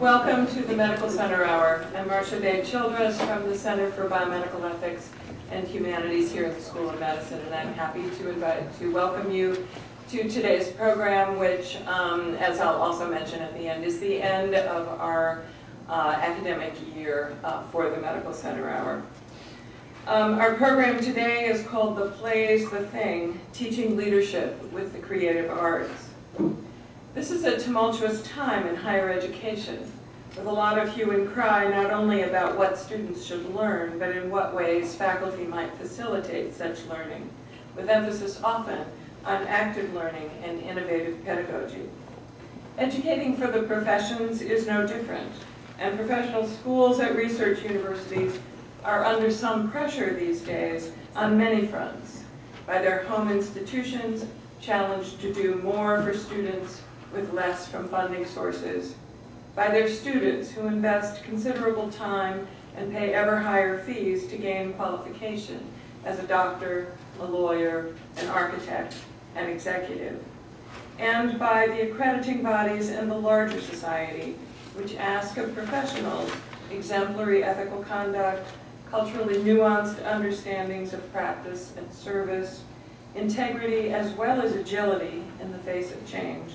Welcome to the Medical Center Hour. I'm Marcia Day Childress from the Center for Biomedical Ethics and Humanities here at the School of Medicine, and I'm happy to welcome you to today's program, which, as I'll also mention at the end, is the end of our academic year for the Medical Center Hour. Our program today is called The Play's the Thing, Teaching Leadership with the Creative Arts. This is a tumultuous time in higher education, with a lot of hue and cry not only about what students should learn, but in what ways faculty might facilitate such learning, with emphasis often on active learning and innovative pedagogy. Educating for the professions is no different, and professional schools at research universities are under some pressure these days on many fronts, by their home institutions challenged to do more for students with less from funding sources, by their students who invest considerable time and pay ever higher fees to gain qualification as a doctor, a lawyer, an architect, an executive, and by the accrediting bodies and the larger society, which ask of professionals exemplary ethical conduct, culturally nuanced understandings of practice and service, integrity as well as agility in the face of change,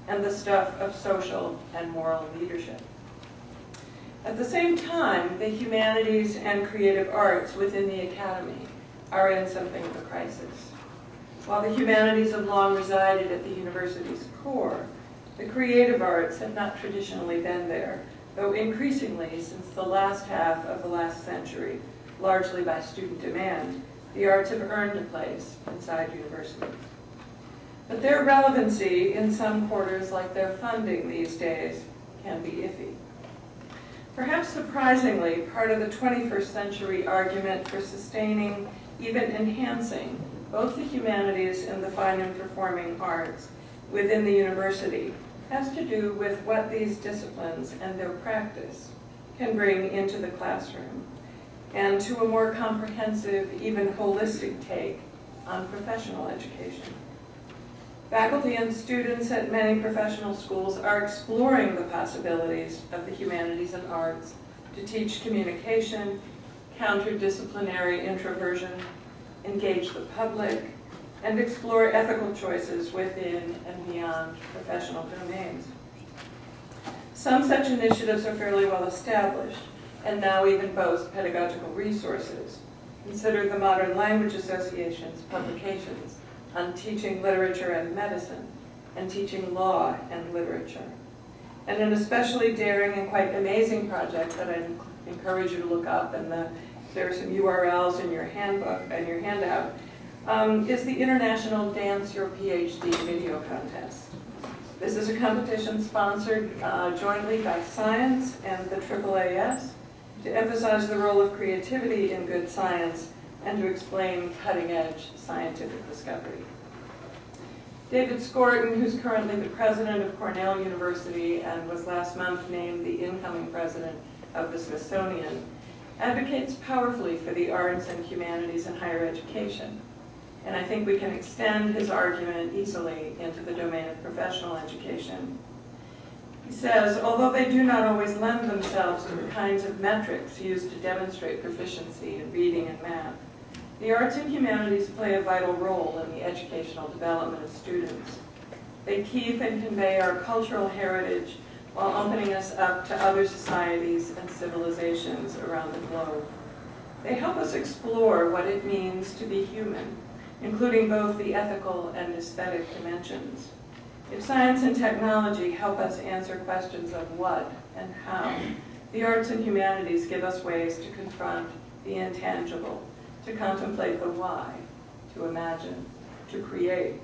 and the stuff of social and moral leadership. At the same time, the humanities and creative arts within the academy are in something of a crisis. While the humanities have long resided at the university's core, the creative arts have not traditionally been there, though increasingly since the last half of the last century, largely by student demand, the arts have earned a place inside universities. But their relevancy in some quarters, like their funding these days, can be iffy. Perhaps surprisingly, part of the 21st century argument for sustaining, even enhancing, both the humanities and the fine and performing arts within the university has to do with what these disciplines and their practice can bring into the classroom, and to a more comprehensive, even holistic take on professional education. Faculty and students at many professional schools are exploring the possibilities of the humanities and arts to teach communication, counter-disciplinary introversion, engage the public, and explore ethical choices within and beyond professional domains. Some such initiatives are fairly well established, and now even boast pedagogical resources. Consider the Modern Language Association's publications on teaching literature and medicine, and teaching law and literature. And an especially daring and quite amazing project that I encourage you to look up, and there are some URLs in your handbook and your handout, is the International Dance Your PhD video contest. This is a competition sponsored jointly by Science and the AAAS to emphasize the role of creativity in good science and to explain cutting-edge scientific discovery. David Skorton, who's currently the president of Cornell University and was last month named the incoming president of the Smithsonian, advocates powerfully for the arts and humanities in higher education. And I think we can extend his argument easily into the domain of professional education. He says, although they do not always lend themselves to the kinds of metrics used to demonstrate proficiency in reading and math, the arts and humanities play a vital role in the educational development of students. They keep and convey our cultural heritage while opening us up to other societies and civilizations around the globe. They help us explore what it means to be human, including both the ethical and aesthetic dimensions. If science and technology help us answer questions of what and how, the arts and humanities give us ways to confront the intangible, to contemplate the why, to imagine, to create.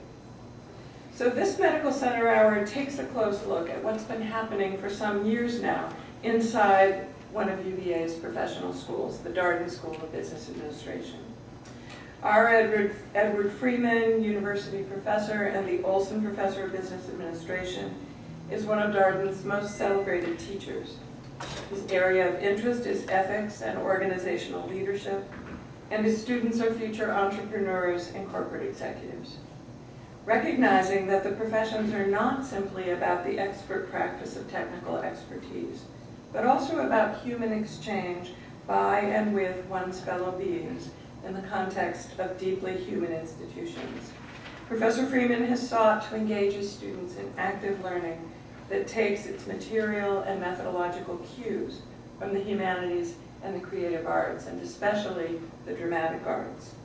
So this Medical Center Hour takes a close look at what's been happening for some years now inside one of UVA's professional schools, the Darden School of Business Administration. Our Ed Freeman, University Professor, and the Olson Professor of Business Administration is one of Darden's most celebrated teachers. His area of interest is ethics and organizational leadership, and his students are future entrepreneurs and corporate executives. recognizing that the professions are not simply about the expert practice of technical expertise, but also about human exchange by and with one's fellow beings in the context of deeply human institutions. Professor Freeman has sought to engage his students in active learning that takes its material and methodological cues from the humanities and the creative arts, and especially the dramatic arts.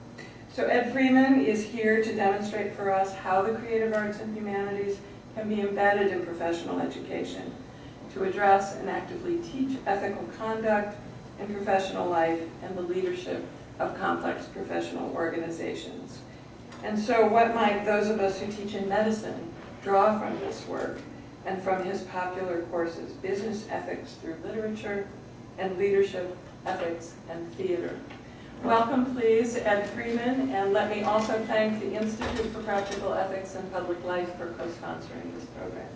So Ed Freeman is here to demonstrate for us how the creative arts and humanities can be embedded in professional education, to address and actively teach ethical conduct in professional life and the leadership of complex professional organizations. And so what might those of us who teach in medicine draw from this work and from his popular courses, Business Ethics Through Literature and Leadership, Ethics, and Theater? Welcome, please, Ed Freeman, and let me also thank the Institute for Practical Ethics and Public Life for co-sponsoring this program.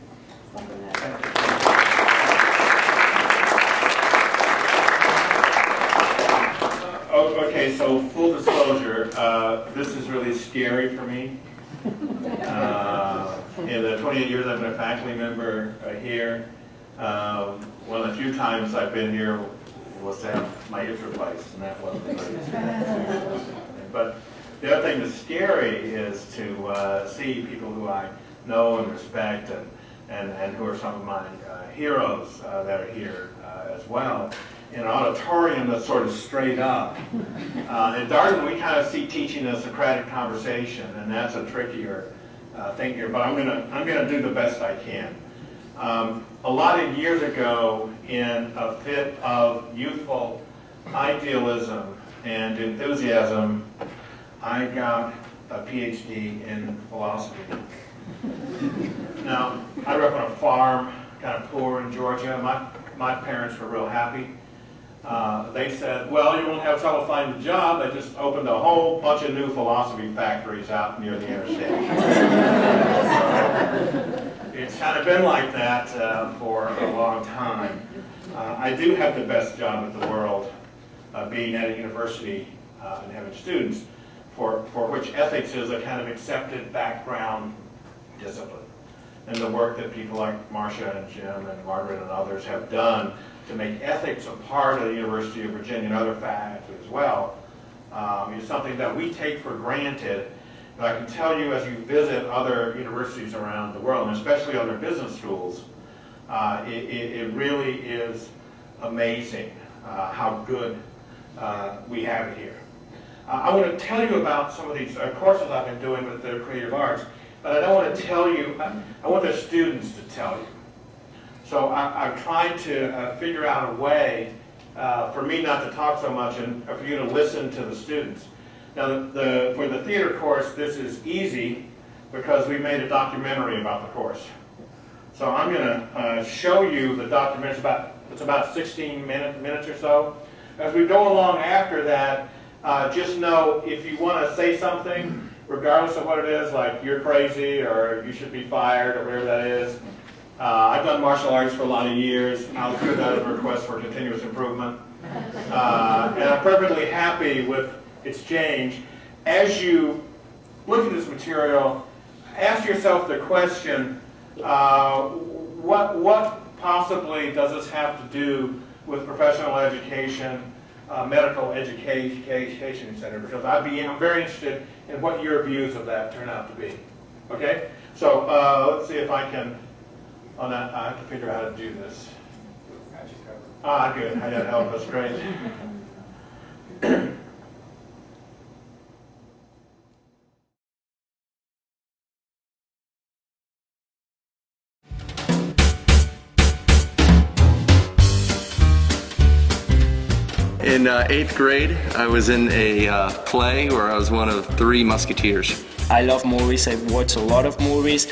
Welcome, Ed. Okay, so full disclosure, this is really scary for me. In the 28 years I've been a faculty member here, one of the few times I've been here was to have my hips replaced, and that wasn't good. But the other thing that's scary is to see people who I know and respect and who are some of my heroes that are here as well, in an auditorium that's sort of straight up. In Darden, we kind of see teaching as a Socratic conversation, and that's a trickier thing here, but I'm gonna do the best I can. A lot of years ago, in a fit of youthful idealism and enthusiasm, I got a PhD in philosophy. Now, I grew up on a farm, kind of poor in Georgia. My parents were real happy. They said, well, you won't have trouble finding a job. They just opened a whole bunch of new philosophy factories out near the interstate. It's kind of been like that for a long time. I do have the best job in the world, being at a university and having students, for which ethics is a kind of accepted background discipline. And the work that people like Marcia and Jim and Margaret and others have done to make ethics a part of the University of Virginia and other faculty as well is something that we take for granted. And I can tell you, as you visit other universities around the world, and especially other business schools, it really is amazing how good we have it here. I want to tell you about some of these courses I've been doing with the creative arts, but I don't want to tell you, I want the students to tell you. So I've tried to figure out a way for me not to talk so much and for you to listen to the students. Now, for the theater course, this is easy because we made a documentary about the course. So I'm going to show you the documentary. It's about 16 minutes or so. As we go along after that, just know if you want to say something, regardless of what it is, like you're crazy or you should be fired or whatever that is. I've done martial arts for a lot of years. I'll do that as a request for continuous improvement. And I'm perfectly happy with its change. As you look at this material, ask yourself the question, what possibly does this have to do with professional education, medical education, etc.? Because I'm very interested in what your views of that turn out to be. Okay? So let's see if I can, on that, I have to figure out how to do this. Good. I got help. That's great. In 8th grade, I was in a play where I was one of 3 musketeers. I love movies, I've watched a lot of movies,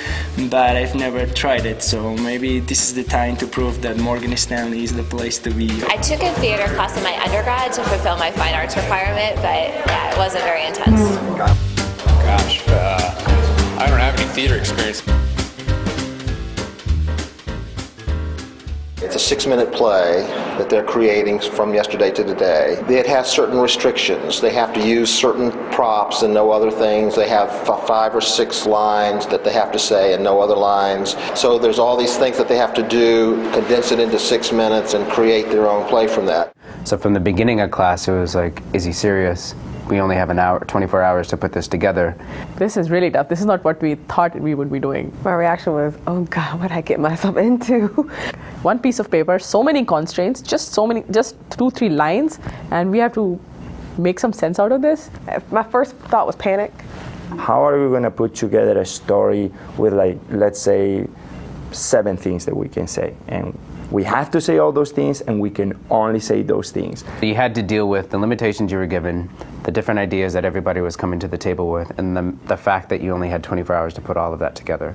but I've never tried it, so maybe this is the time to prove that Morgan Stanley is the place to be. I took a theater class in my undergrad to fulfill my fine arts requirement, but yeah, it wasn't very intense. Gosh, I don't have any theater experience. It's the 6-minute play that they're creating from yesterday to today, it has certain restrictions. They have to use certain props and no other things. They have 5 or 6 lines that they have to say and no other lines. So there's all these things that they have to do, condense it into 6 minutes and create their own play from that. So from the beginning of class, it was like, is he serious? We only have an hour, 24 hours to put this together. This is really tough. This is not what we thought we would be doing. My reaction was, oh God, what did I get myself into? One piece of paper, so many constraints, just 2-3 lines, and we have to make some sense out of this. My first thought was panic. How are we going to put together a story with, like, let's say 7 things that we can say? And we have to say all those things, and we can only say those things. You had to deal with the limitations you were given, the different ideas that everybody was coming to the table with, and the fact that you only had 24 hours to put all of that together.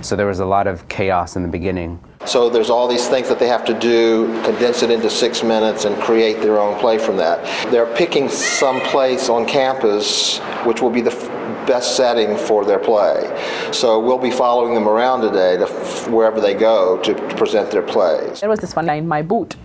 So there was a lot of chaos in the beginning. So there's all these things that they have to do, condense it into 6 minutes and create their own play from that. They're picking some place on campus which will be the best setting for their play. So we'll be following them around today to wherever they go to present their plays. There was this one line, my boot.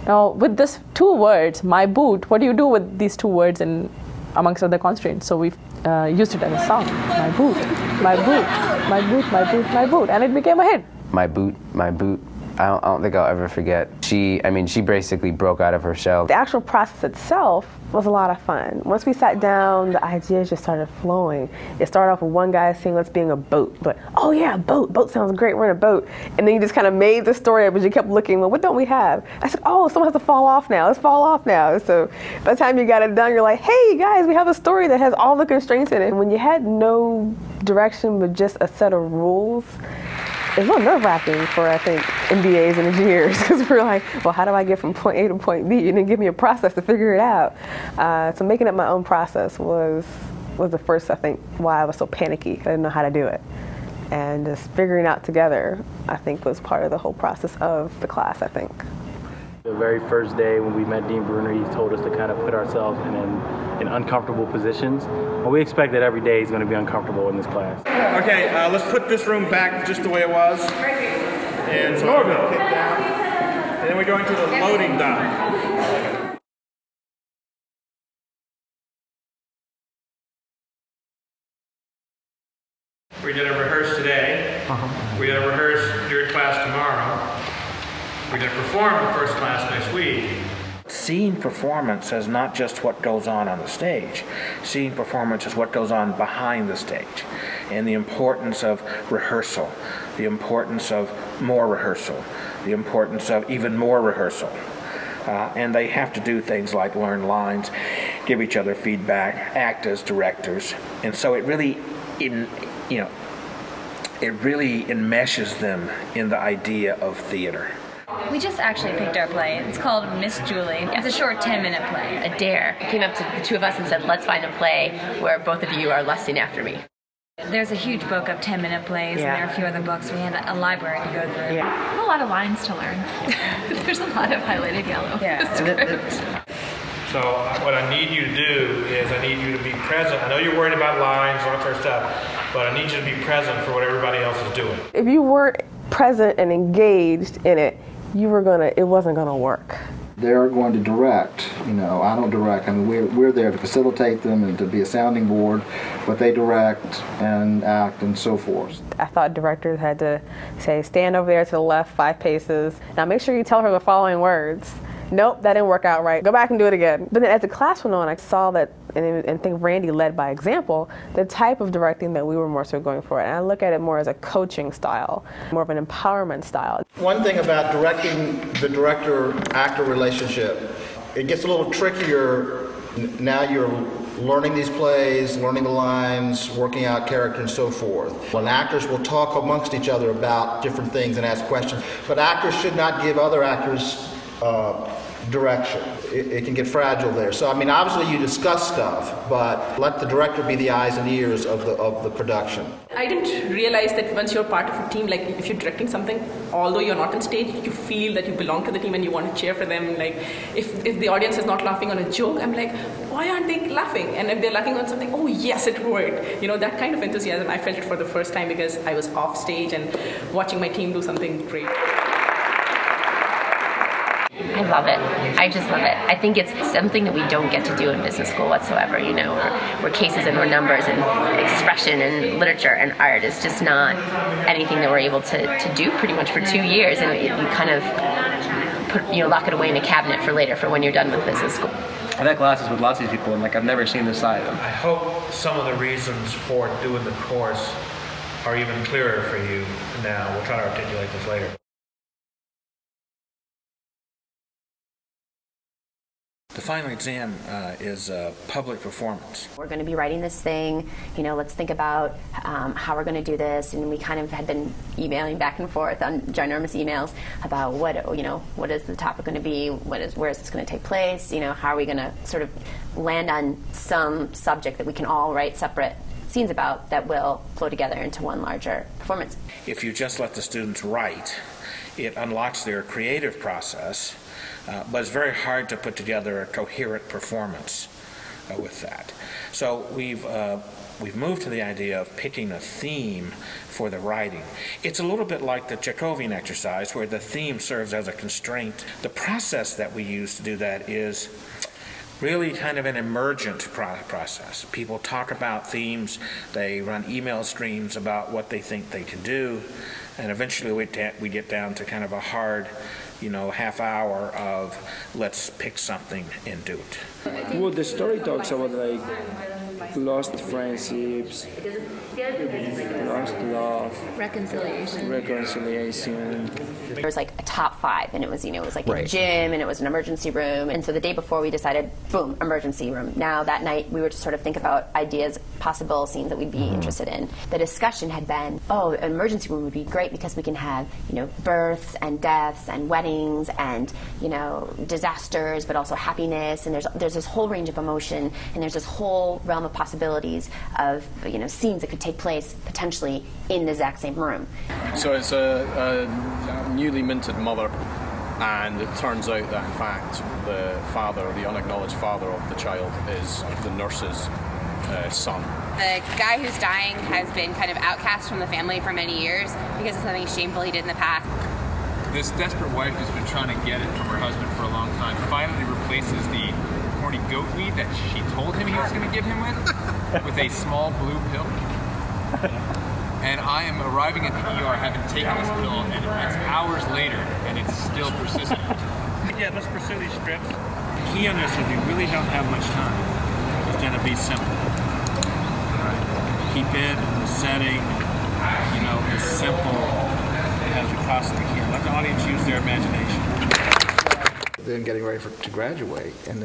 Now with this 2 words, my boot, what do you do with these 2 words in amongst other constraints? So we've used it as a song. My boot, my boot, my boot, my boot, my boot, and it became a hit. My boot, my boot. I don't think I'll ever forget. She basically broke out of her shell. The actual process itself was a lot of fun. Once we sat down, the ideas just started flowing. It started off with one guy saying, let's be in a boat. But, oh yeah, boat sounds great, we're in a boat. And then you just kind of made the story up, but you kept looking, well, what don't we have? I said, oh, someone has to fall off now, let's fall off now. So by the time you got it done, you're like, hey guys, we have a story that has all the constraints in it. When you had no direction but just a set of rules, it's a little nerve-wracking for, I think, MBAs and engineers, because we're like, well, how do I get from point A to point B? You didn't give me a process to figure it out. So making up my own process was the first, I think, why I was so panicky. I didn't know how to do it. And just figuring out together, I think, was part of the whole process of the class, I think. The very first day when we met Dean Bruner, he told us to kind of put ourselves in uncomfortable positions. Well, we expect that every day is going to be uncomfortable in this class. Okay, let's put this room back just the way it was. And so we're going to kick down. And then we go into the loading dock. We're going to rehearse today. We're going to rehearse during class tomorrow. We're going to perform the first class next week. Seeing performance as not just what goes on the stage. Seeing performance as what goes on behind the stage. And the importance of rehearsal. The importance of more rehearsal. The importance of even more rehearsal. And they have to do things like learn lines, give each other feedback, act as directors. And so it really, it really enmeshes them in the idea of theater. We just actually picked our play. It's called Miss Julie. It's a short 10-minute play. A dare. I came up to the 2 of us and said, let's find a play where both of you are lusting after me. There's a huge book of 10-minute plays, and there are a few other books. We had a library to go through. A lot of lines to learn. There's a lot of highlighted yellow. So what I need you to do is I need you to be present. I know you're worried about lines and all that sort of stuff, but I need you to be present for what everybody else is doing. If you weren't present and engaged in it, it wasn't gonna work. They're going to direct, I don't direct. I mean, we're there to facilitate them and to be a sounding board, but they direct and act and so forth. I thought directors had to say, stand over there to the left 5 paces. Now make sure you tell her the following words. Nope, that didn't work out right. Go back and do it again. But then as the class went on, I saw that, and I think Randy led by example, the type of directing that we were more so going for. And I look at it more as a coaching style, more of an empowerment style. One thing about directing the director-actor relationship, it gets a little trickier. Now you're learning these plays, learning the lines, working out character and so forth. When actors will talk amongst each other about different things and ask questions, but actors should not give other actors direction. It can get fragile there. So, I mean, obviously you discuss stuff, but let the director be the eyes and ears of the production. I didn't realize that once you're part of a team, like if you're directing something, although you're not on stage, you feel that you belong to the team and you want to cheer for them. Like, if the audience is not laughing on a joke, I'm like, why aren't they laughing? And if they're laughing on something, oh yes, it worked. That kind of enthusiasm, I felt it for the first time because I was off stage and watching my team do something great. I love it. I just love it. I think it's something that we don't get to do in business school whatsoever, you know, where cases and where numbers and expression and literature and art is just not anything that we're able to do pretty much for 2 years, and you kind of lock it away in a cabinet for later, for when you're done with business school. I've had classes with lots of these people, and I've never seen this side of them. I hope some of the reasons for doing the course are even clearer for you now. We'll try to articulate this later. The final exam is public performance. We're going to be writing this thing, let's think about how we're going to do this, and we kind of had been emailing back and forth on ginormous emails about what is the topic going to be, where is this going to take place, how are we going to sort of land on some subject that we can all write separate scenes about that will flow together into one larger performance. If you just let the students write, it unlocks their creative process. But it's very hard to put together a coherent performance with that. So we've moved to the idea of picking a theme for the writing. It's a little bit like the Jacobian exercise, where the theme serves as a constraint. The process that we use to do that is really kind of an emergent process. People talk about themes, they run email streams about what they think they can do, and eventually we get down to kind of a hard half hour of let's pick something and do it. Well, the story talks about lost friendships, lost love, reconciliation. There was a top 5, and it was in a gym, and it was an emergency room, and so the day before we decided, boom, emergency room. Now that night we were to sort of think about ideas, possible scenes that we'd be interested in. The discussion had been, an emergency room would be great because we can have births and deaths and weddings and disasters, but also happiness, and there's this whole range of emotion, and there's this whole realm of possibilities of scenes that could take place potentially in the exact same room. So it's a newly minted mother, and it turns out that in fact the father, the unacknowledged father of the child, is the nurse's son. The guy who's dying has been kind of outcast from the family for many years because of something shameful he did in the past. This desperate wife who's been trying to get it from her husband for a long time finally replaces the horny goat weed that she told him he was going to give him with a small blue pill. And I am arriving at the ER having taken this pill, and it's hours later, and it's still persistent. Yeah, let's pursue these scripts. The key on this is we really don't have much time. It's going to be simple. Right? Keep it in the setting, as simple as we possibly can. Let the audience use their imagination. Then getting ready to graduate, and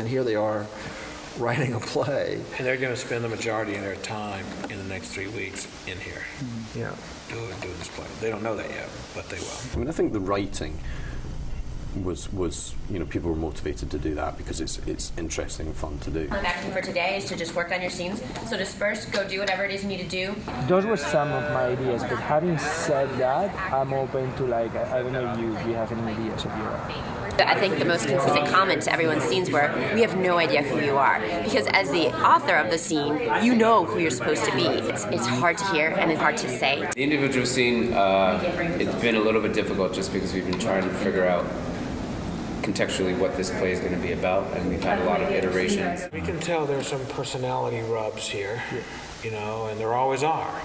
here they are writing a play. And they're going to spend the majority of their time in the next 3 weeks in here. Yeah. Doing this play. They don't know that yet, but they will. I mean, I think the writing was people were motivated to do that because it's interesting and fun to do. The action for today is to just work on your scenes. So disperse, go do whatever it is you need to do. Those were some of my ideas, but having said that, I'm open to I don't know if you have any ideas of your own. I think the most consistent comment to everyone's scenes were, we have no idea who you are. Because as the author of the scene, you know who you're supposed to be. It's hard to hear and it's hard to say. The individual scene, it's been a little bit difficult just because we've been trying to figure out contextually what this play is going to be about, and we've had a lot of iterations. We can tell there's some personality rubs here, and there always are.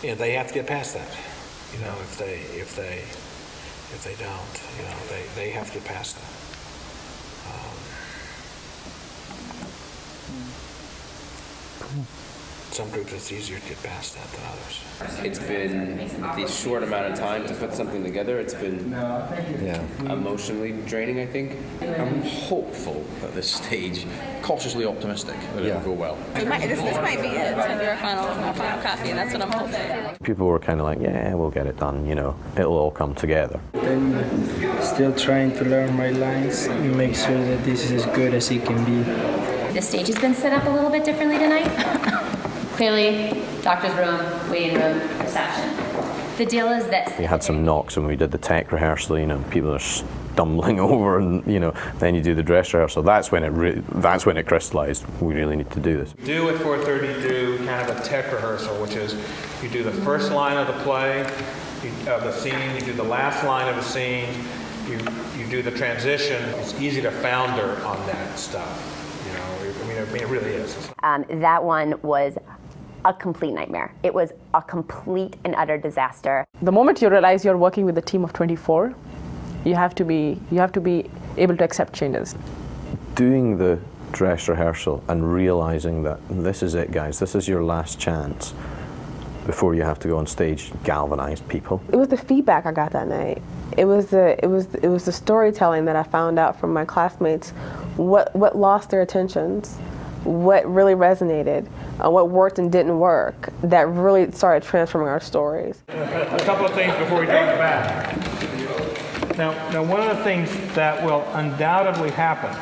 And they have to get past that, if they don't, they have to get past that. Some groups it's easier to get past that than others. It's been the short amount of time to put something together. It's been emotionally draining, I think. I'm hopeful at this stage, cautiously optimistic that it will go well. This might be it. It's going to be our final copy, and that's what I'm hoping. People were kind of like, yeah, we'll get it done, it'll all come together. I'm still trying to learn my lines and make sure that this is as good as it can be. The stage has been set up a little bit differently tonight. Clearly, doctor's room, waiting room, reception. The deal is this. We had some knocks when we did the tech rehearsal, people are stumbling over, and then you do the dress rehearsal. That's when it crystallized. We really need to do this. Do at 4:30, do kind of a tech rehearsal, which is you do the first line of the play, of the scene, you do the last line of a scene, you do the transition, it's easy to founder on that stuff. You know, I mean, it really is. That one was a complete nightmare. It was a complete and utter disaster. The moment you realize you're working with a team of 24, you have to be able to accept changes. Doing the dress rehearsal and realizing that this is it, guys, this is your last chance before you have to go on stage, galvanized people. It was the feedback I got that night. It was the storytelling that I found out from my classmates, what lost their attentions, what really resonated, what worked and didn't work, that really started transforming our stories. A couple of things before we jump back. Now, one of the things that will undoubtedly happen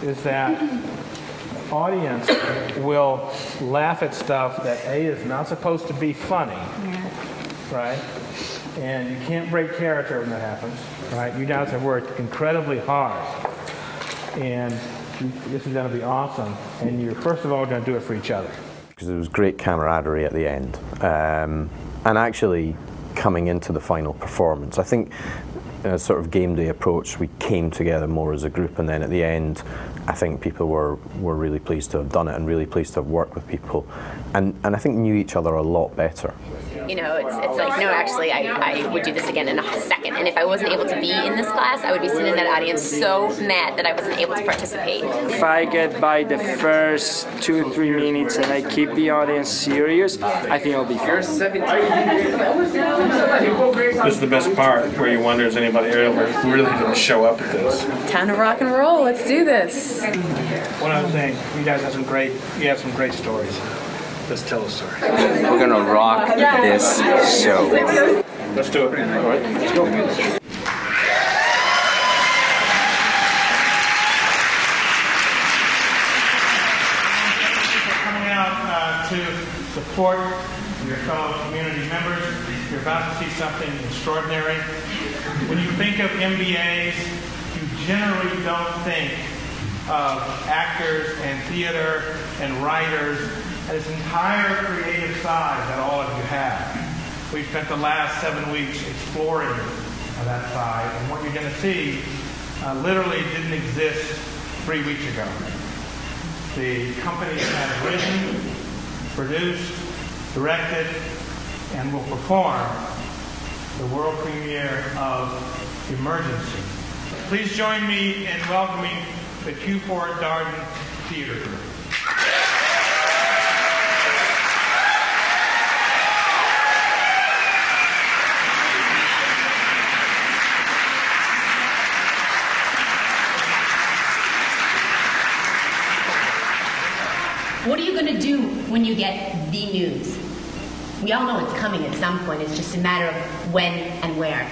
is that audience will laugh at stuff that A, is not supposed to be funny, right? And you can't break character when that happens, right? You guys have worked incredibly hard, and this is going to be awesome, and you're first of all going to do it for each other. Because there was great camaraderie at the end, and actually coming into the final performance, I think in a sort of game day approach, we came together more as a group, and then at the end, I think people were really pleased to have done it and really pleased to have worked with people, and I think knew each other a lot better. You know, it's like, no, actually, I would do this again in a second. And if I wasn't able to be in this class, I would be sitting in that audience so mad that I wasn't able to participate. If I get by the first 2-3 minutes and I keep the audience serious, I think I'll be fine. This is the best part, where you wonder, is anybody really going to show up at this? Time to rock and roll. Let's do this. One other thing, you guys have some great stories. Let's tell a story. We're gonna rock this show. Let's do it. All right, let's go. Coming out to support your fellow community members. You're about to see something extraordinary. When you think of MBAs, you generally don't think of actors and theater and writers and this entire creative side that all of you have. We've spent the last 7 weeks exploring that side, and what you're going to see literally didn't exist 3 weeks ago. The company has written, produced, directed, and will perform the world premiere of Emergency. Please join me in welcoming the Q4 Darden Theater Group. What are you going to do when you get the news? We all know it's coming at some point. It's just a matter of when and where.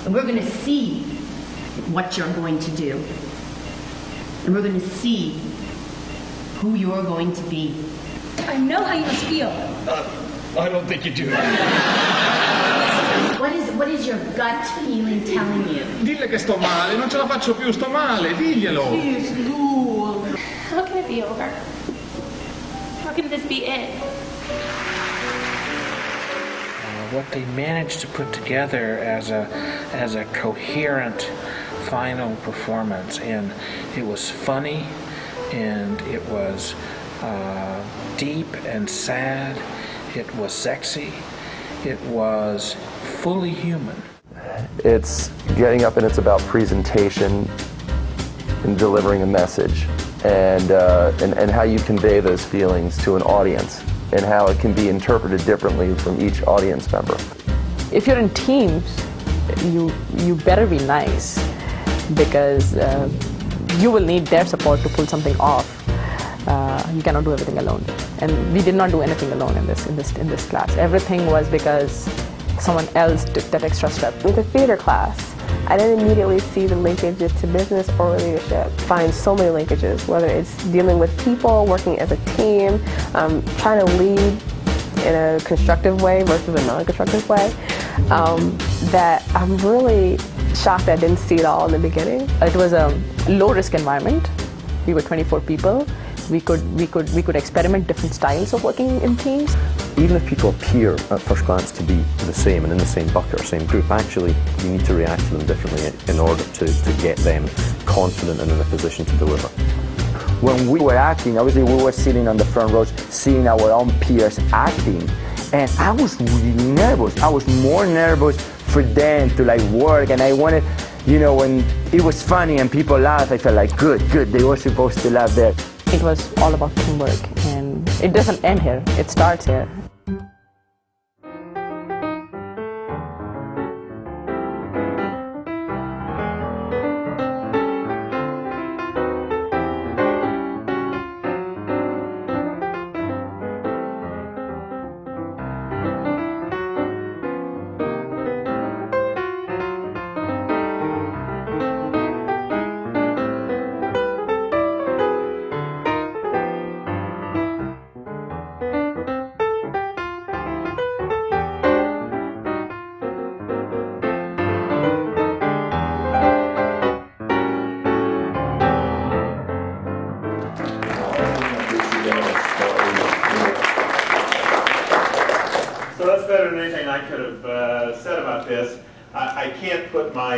And we're going to see what you're going to do. And we're going to see who you're going to be. I know how you must feel. I don't think you do. What is your gut feeling telling you? Dille che sto male, non ce la faccio più, sto male, diglielo. How can it be over? How can this be it? What they managed to put together as a coherent final performance, and it was funny, and it was deep and sad, it was sexy, it was fully human. It's getting up and it's about presentation and delivering a message, and how you convey those feelings to an audience, and how it can be interpreted differently from each audience member. If you're in teams, you better be nice, because you will need their support to pull something off. You cannot do everything alone, and we did not do anything alone in this class. Everything was because someone else took that extra step. With a theater class, I didn't immediately see the linkages to business or leadership. Find so many linkages, whether it's dealing with people, working as a team, trying to lead in a constructive way versus a non-constructive way, that I'm really shocked I didn't see it all in the beginning. It was a low-risk environment. We were 24 people. We could experiment different styles of working in teams. even if people appear at first glance to be the same and in the same bucket or same group, actually you need to react to them differently in order to get them confident and in a position to deliver. When we were acting, obviously we were sitting on the front rows, seeing our own peers acting, and I was really nervous. I was more nervous for them to like work, and I wanted, you know, when it was funny and people laughed, I felt like, good, they were supposed to laugh there. It was all about teamwork, and it doesn't end here, it starts here. So that's better than anything I could have said about this. I can't put my,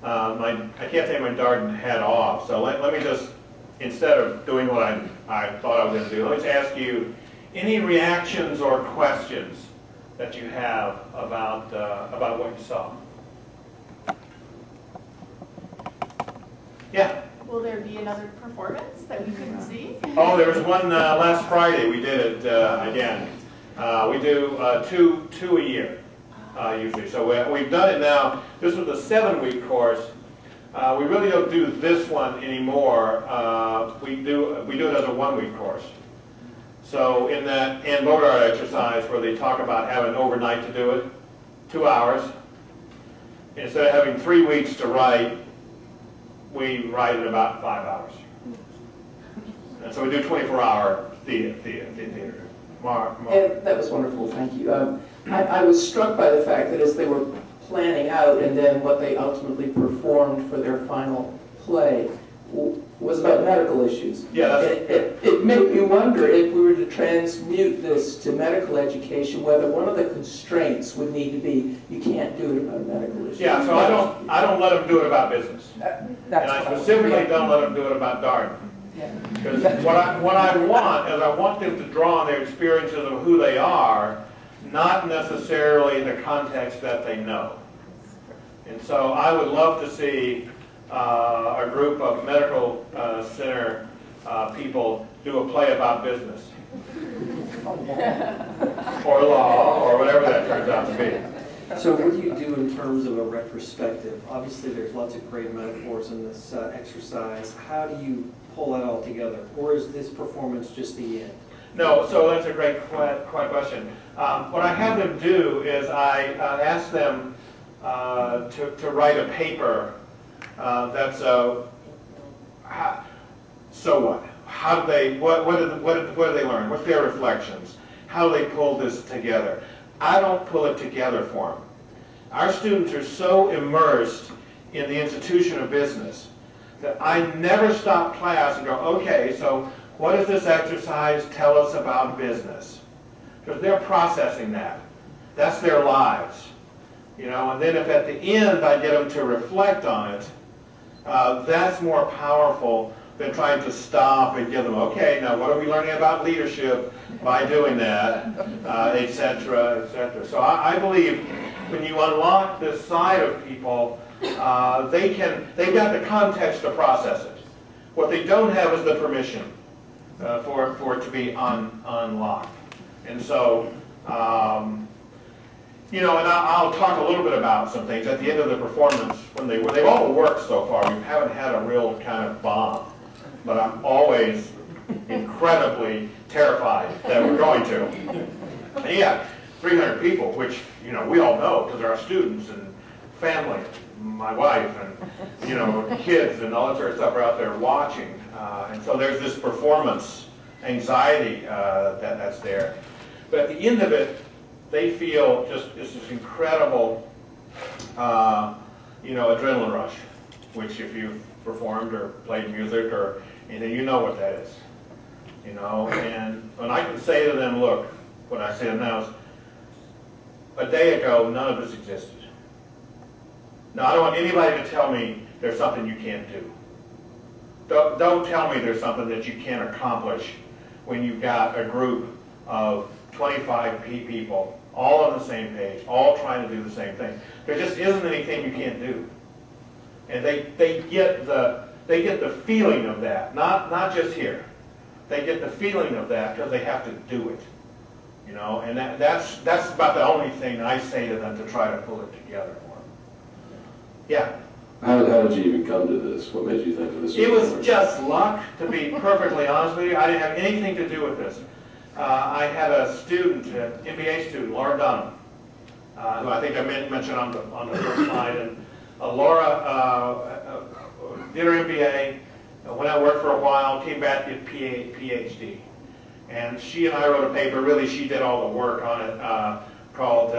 I can't take my Darden hat off. So let me just, instead of doing what I thought I was going to do, let me just ask you any reactions or questions that you have about what you saw. Yeah. Will there be another performance that we couldn't see? Oh, there was one last Friday. We did it again. We do two a year usually. So we've done it now. This was a 7-week course. We really don't do this one anymore. We do it as a 1-week course. So in that and motor art exercise where they talk about having overnight to do it, 2 hours. Instead of having 3 weeks to write, we write in about 5 hours. And so we do 24-hour theater. And that was wonderful, thank you. I was struck by the fact that as they were planning out and then what they ultimately performed for their final play was about medical issues. Yeah, it made me wonder if we were to transmute this to medical education, whether one of the constraints would need to be you can't do it about medical issues. Yeah, so I don't let them do it about business. And I specifically don't let them do it about Darden. Because what I want is I want them to draw on their experiences of who they are, not necessarily in the context that they know. And so I would love to see a group of medical center people do a play about business. Or law, or whatever that turns out to be. So what do you do in terms of a retrospective? Obviously there's lots of great metaphors in this exercise. How do you pull that all together? Or is this performance just the end? No, so that's a great question. What I have them do is I ask them to write a paper that's so what? How do they? What do they learn? What's their reflections? How do they pull this together? I don't pull it together for them. Our students are so immersed in the institution of business that I never stop class and go, okay, so what does this exercise tell us about business? Because they're processing that. That's their lives. You know, and then if at the end I get them to reflect on it, that's more powerful than trying to stop and give them, okay, now what are we learning about leadership by doing that, et cetera, et cetera. So I believe when you unlock this side of people, they've got the context to process it. What they don't have is the permission for it to be unlocked. And so, you know, and I'll talk a little bit about some things at the end of the performance when they've all worked so far. We haven't had a real kind of bomb, but I'm always incredibly terrified that we're going to. And yeah, 300 people, which, you know, we all know because they're our students and family, my wife and, you know, kids and all that sort of stuff are out there watching. And so there's this performance anxiety that's there. But at the end of it, they feel just this incredible, you know, adrenaline rush, which if you've performed or played music or anything, you know what that is. You know, and when I can say to them, look, when I say the no's. A day ago, none of this existed. Now, I don't want anybody to tell me there's something you can't do. Don't tell me there's something that you can't accomplish when you've got a group of 25 people all on the same page, all trying to do the same thing. There just isn't anything you can't do. And they get the feeling of that, not just here. They get the feeling of that because they have to do it. You know, and that's about the only thing I say to them to try to pull it together for them. Yeah. How did you even come to this? What made you think of this? It was just luck, to be perfectly honest with you. I didn't have anything to do with this. I had a student, an MBA student, Laura Dunham, who I think I mentioned on the first slide. And Laura did her MBA, went out and worked for a while, came back to get PhD. And she and I wrote a paper, really she did all the work on it, called,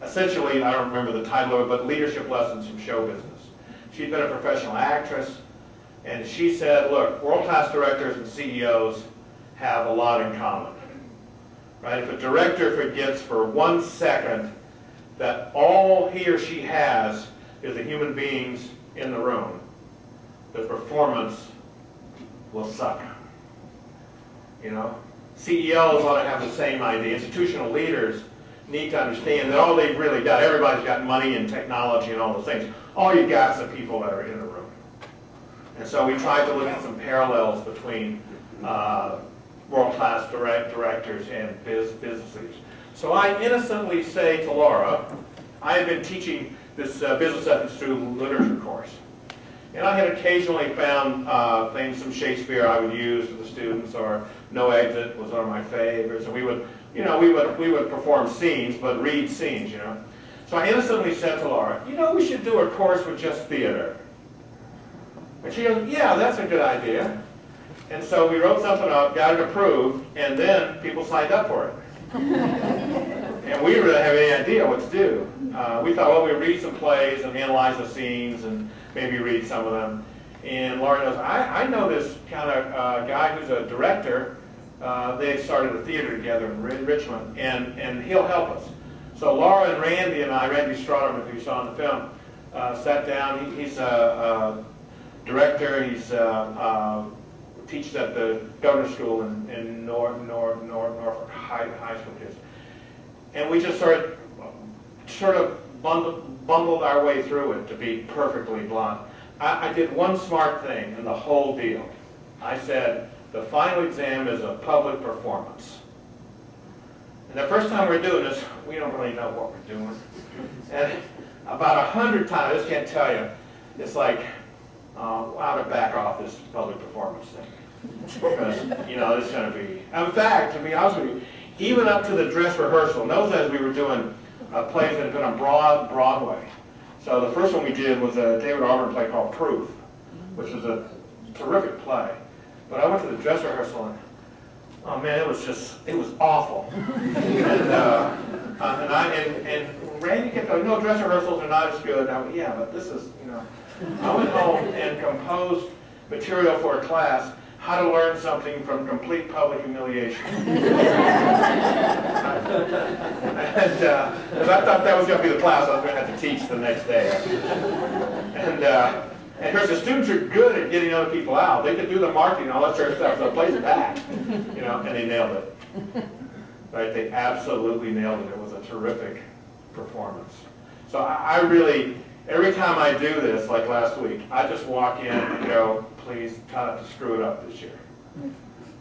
essentially, I don't remember the title of it, but Leadership Lessons from Show Business. She'd been a professional actress, and she said, look, world-class directors and CEOs have a lot in common. Right? If a director forgets for 1 second that all he or she has is the human beings in the room, the performance will suck. You know? CEOs ought to have the same idea. Institutional leaders need to understand that all they've really got, everybody's got money and technology and all those things. All you got is the people that are in the room. And so we tried to look at some parallels between world-class directors and business leaders. So I innocently say to Laura, I had been teaching this business ethics through literature course. And I had occasionally found things from Shakespeare I would use for the students, or No Exit was one of my favorites. And we would, you know, we would perform scenes, but read scenes, you know. So I innocently said to Laura, you know, we should do a course with just theater. And she goes, yeah, that's a good idea. And so we wrote something up, got it approved, and then people signed up for it. And we didn't really have any idea what to do. We thought, well, we'd read some plays and analyze the scenes and maybe read some of them. And Laura goes, I know this kind of guy who's a director. They started a theater together in Richmond, and he'll help us. So Laura and Randy and I, Randy Strotterman, who you saw in the film, sat down. He's a director. He's teaches at the governor's school in Norfolk, high school kids. And we just sort of bumbled our way through it, to be perfectly blunt. I did one smart thing in the whole deal. I said, the final exam is a public performance. And the first time we're doing this, we don't really know what we're doing. And about 100 times, I just can't tell you, it's like, how to back off this public performance thing. Because, you know, it's going to be... In fact, to be honest with you, even up to the dress rehearsal, in those days we were doing plays that had been on Broadway. So the first one we did was a David Auburn play called Proof, which was a terrific play. But I went to the dress rehearsal and, oh man, it was awful. and Randy kept going, no, dress rehearsals are not as good. And I went, yeah, but this is, you know. I went home and composed material for a class, how to learn something from complete public humiliation. Because I thought that was going to be the class I was going to have to teach the next day. And of course, the students are good at getting other people out. They could do the marketing and all that sort of stuff, so it plays it back. You know, and they nailed it. Right? They absolutely nailed it. It was a terrific performance. So I really, every time I do this, like last week, I just walk in and go, please try not to screw it up this year.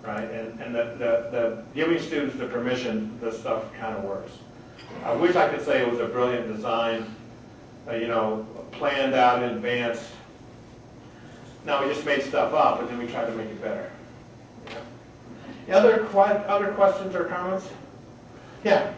Right? And the giving students the permission, this stuff kind of works. I wish I could say it was a brilliant design, you know, planned out in advance. No, we just made stuff up, and then we tried to make it better. Yeah. Other questions or comments? Yeah.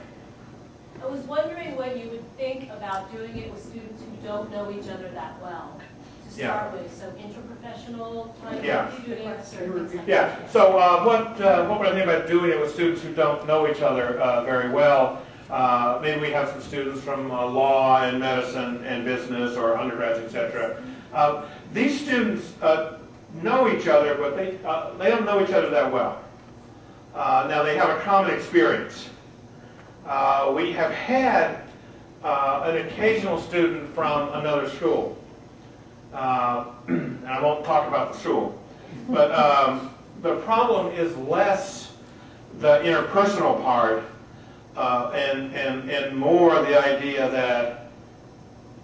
I was wondering what you would think about doing it with students who don't know each other that well to start with. So interprofessional type of students or things like that. So what would I think about doing it with students who don't know each other very well? Maybe we have some students from law and medicine and business or undergrads, etc. These students know each other, but they don't know each other that well. Now they have a common experience. we have had an occasional student from another school. And I won't talk about the school. But the problem is less the interpersonal part and more the idea that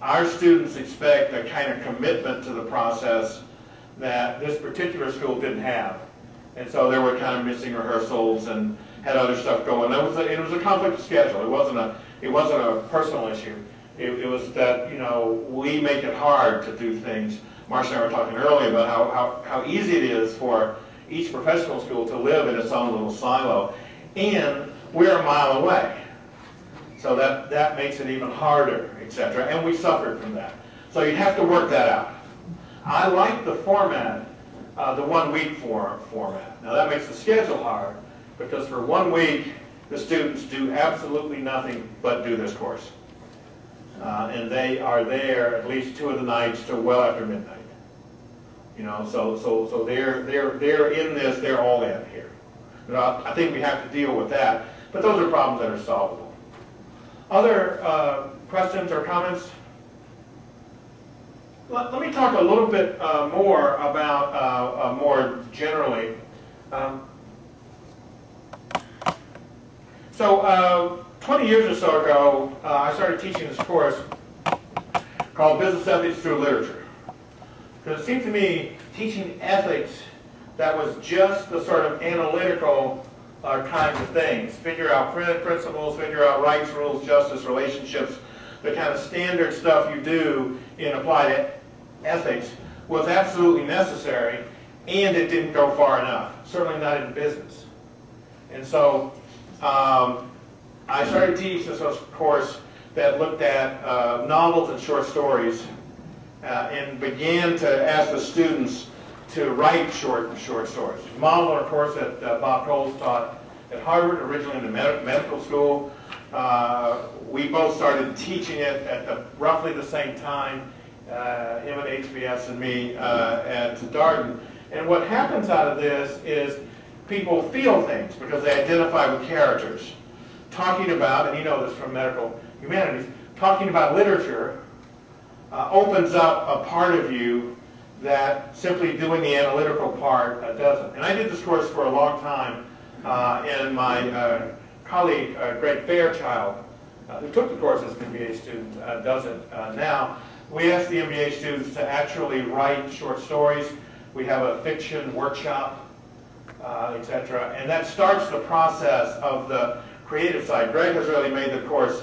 our students expect a kind of commitment to the process that this particular school didn't have. And so they were kind of missing rehearsals and had other stuff going. It was a conflict of schedule. It wasn't a personal issue. It was that, you know, we make it hard to do things. Marcia and I were talking earlier about how easy it is for each professional school to live in its own little silo. And we're a mile away. So that makes it even harder, etc. And we suffered from that. So you have to work that out. I like the format, the 1 week format. Now that makes the schedule hard because for 1 week the students do absolutely nothing but do this course. And they are there at least 2 of the nights till well after midnight. You know, so they're in this, they're all in here. You know, I think we have to deal with that, but those are problems that are solvable. Other questions or comments? Let me talk a little bit more about, more generally. So 20 years or so ago, I started teaching this course called Business Ethics Through Literature. Because it seemed to me teaching ethics that was just the sort of analytical kinds of things. Figure out principles, figure out rights, rules, justice, relationships, the kind of standard stuff you do in applied ethics was absolutely necessary, and it didn't go far enough, certainly not in business. And so I started teaching this course that looked at novels and short stories and began to ask the students to write short stories. Model, of course, that Bob Coles taught at Harvard, originally in the medical school. We both started teaching it at roughly the same time, him at HBS and me at Darden. And what happens out of this is people feel things because they identify with characters. Talking about, and you know this from medical humanities, talking about literature opens up a part of you that simply doing the analytical part doesn't. And I did this course for a long time, and my colleague, Greg Fairchild, who took the course as an MBA student, does it now. We asked the MBA students to actually write short stories. We have a fiction workshop, etc. And that starts the process of the creative side. Greg has really made the course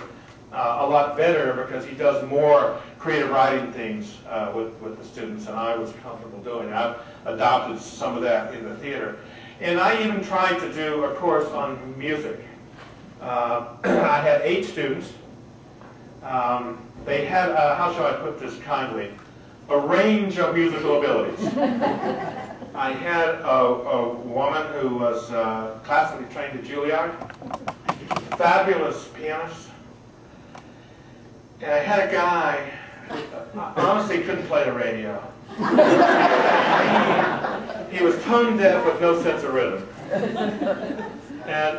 a lot better because he does more creative writing things with the students than I was comfortable doing. I've adopted some of that in the theater. And I even tried to do a course on music. I had 8 students. They had, how shall I put this kindly, a range of musical abilities. I had a woman who was classically trained at Juilliard, fabulous pianist. And I had a guy who honestly couldn't play the radio. He was tone deaf with no sense of rhythm. And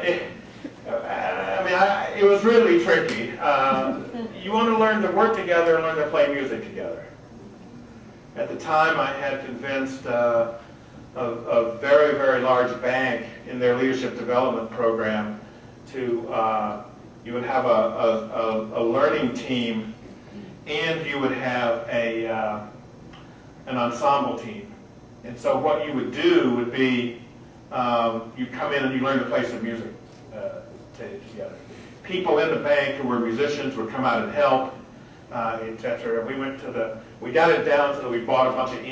it was really tricky. You want to learn to work together and learn to play music together. At the time, I had convinced a very, very large bank in their leadership development program to, you would have a learning team and you would have an ensemble team. And so what you would do would be, you come in and you learn to play some music together. People in the bank who were musicians would come out and help, etc. We got it down so that we bought a bunch of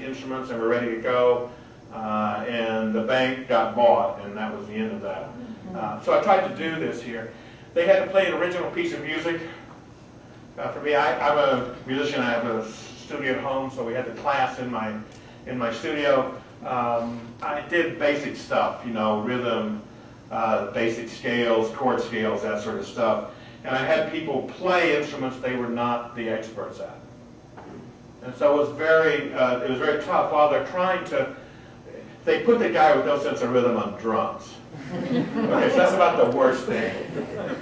instruments and we're ready to go. And the bank got bought, and that was the end of that. So I tried to do this here. They had to play an original piece of music. For me, I'm a musician. I have a studio at home, so we had the class in my studio. I did basic stuff, you know, rhythm, basic scales, chord scales, that sort of stuff. And I had people play instruments they were not the experts at. And so it was very tough. While they're trying to, they put the guy with no sense of rhythm on drums. Okay, so that's about the worst thing.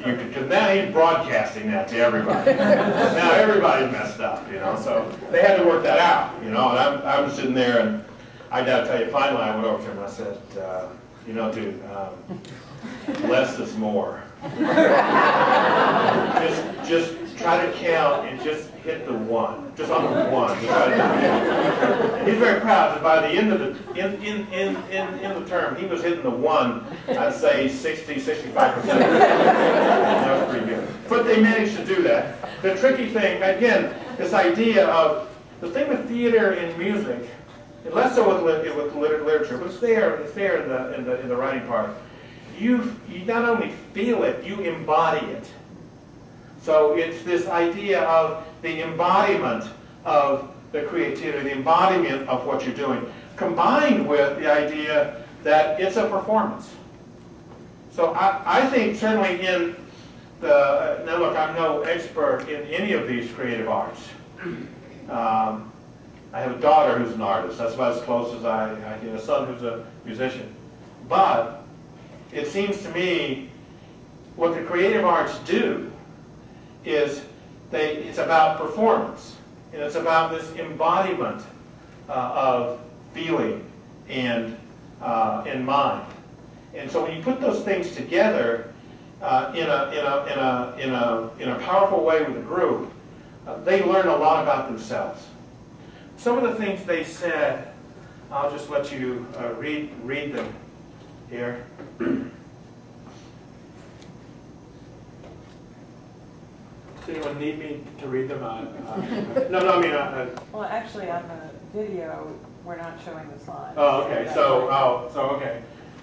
Because now he's broadcasting that to everybody. Now everybody's messed up, you know. So they had to work that out, you know. And I was sitting there, and I got to tell you, finally I went over to him and I said, you know, dude, less is more. just try to count and just hit the one, just on the one. He's very proud that by the end of the term, he was hitting the one. I'd say 60-65%. That was pretty good. But they managed to do that. The tricky thing, again, this idea of the thing with theater and music, and less so with literature, but it's there in the writing part. You not only feel it, you embody it. So it's this idea of the embodiment of the creativity, the embodiment of what you're doing, combined with the idea that it's a performance. So I think certainly in the, now look, I'm no expert in any of these creative arts. I have a daughter who's an artist. That's about as close as I get. A son who's a musician. But it seems to me what the creative arts do is it's about performance, and it's about this embodiment of feeling and mind. And so when you put those things together in a powerful way with a group, they learn a lot about themselves. Some of the things they said, I'll just let you read them here. Does anyone need me to read them? No, I mean... well, actually, on the video, we're not showing the slides. Oh, okay. Okay.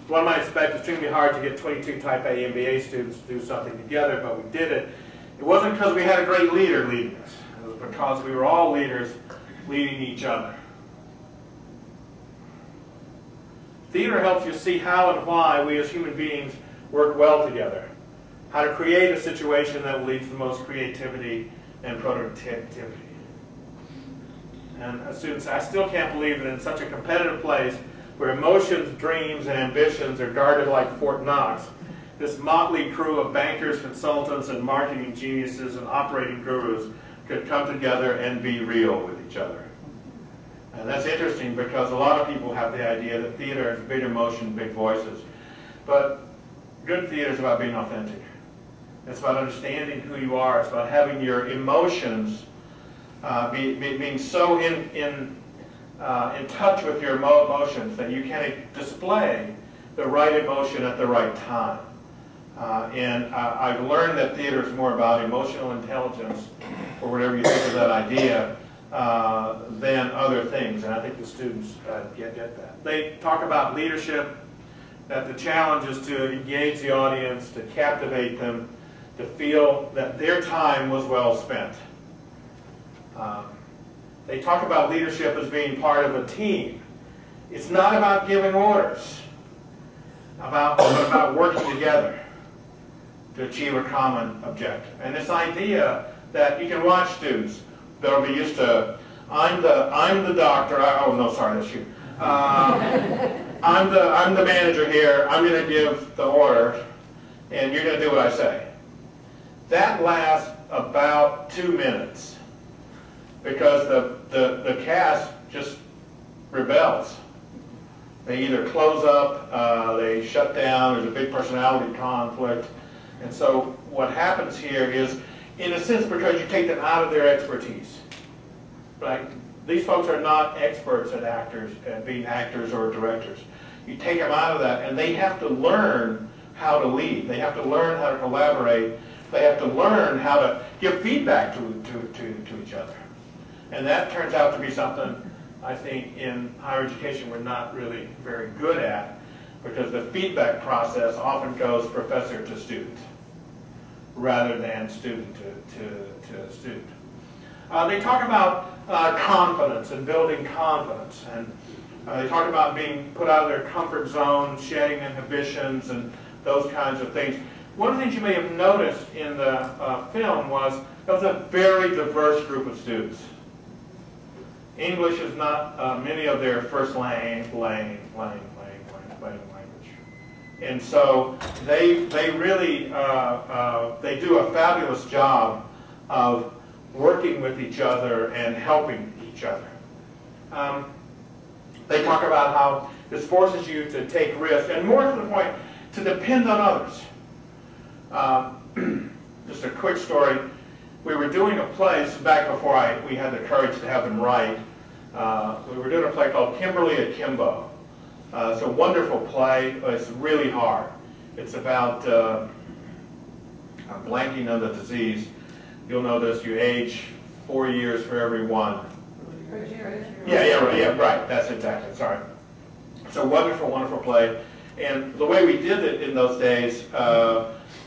One might expect it's extremely hard to get 22 Type A MBA students to do something together, but we did it. It wasn't because we had a great leader leading us. It was because we were all leaders leading each other. Theater helps you see how and why we as human beings work well together. How to create a situation that will lead to the most creativity and productivity. And students, I still can't believe that in such a competitive place where emotions, dreams, and ambitions are guarded like Fort Knox, this motley crew of bankers, consultants, and marketing geniuses and operating gurus could come together and be real with each other. And that's interesting because a lot of people have the idea that theater is big emotion, big voices. But good theater is about being authentic. It's about understanding who you are. It's about having your emotions being so in touch with your emotions that you can display the right emotion at the right time. And I've learned that theater is more about emotional intelligence, or whatever you think of that idea, than other things. And I think the students get that. They talk about leadership, that the challenge is to engage the audience, to captivate them, to feel that their time was well spent. They talk about leadership as being part of a team. It's not about giving orders, but about working together to achieve a common objective. And this idea that you can watch students that'll be used to, I'm the doctor. Oh no, sorry, that's you. I'm the manager here. I'm going to give the order, and you're going to do what I say. That lasts about 2 minutes because the cast just rebels. They either close up, they shut down, there's a big personality conflict. And so what happens here is, in a sense, because you take them out of their expertise. Right? These folks are not experts at being actors or directors. You take them out of that, and they have to learn how to lead. They have to learn how to collaborate. They have to learn how to give feedback to each other. And that turns out to be something, I think, in higher education we're not really very good at, because the feedback process often goes professor to student rather than student to student. They talk about confidence and building confidence, and they talk about being put out of their comfort zone, shedding inhibitions, and those kinds of things. One of the things you may have noticed in the film was it was a very diverse group of students. English is not many of their first language. And so they really they do a fabulous job of working with each other and helping each other. They talk about how this forces you to take risks, and more to the point, to depend on others. Just a quick story. We were doing a play, this is back before we had the courage to have them write. We were doing a play called Kimberly Akimbo. It's a wonderful play, but it's really hard. It's about, I'm blanking on the disease. You'll know this, you age 4 years for every one. Yeah, right, that's exactly, sorry. It's a wonderful, wonderful play. And the way we did it in those days,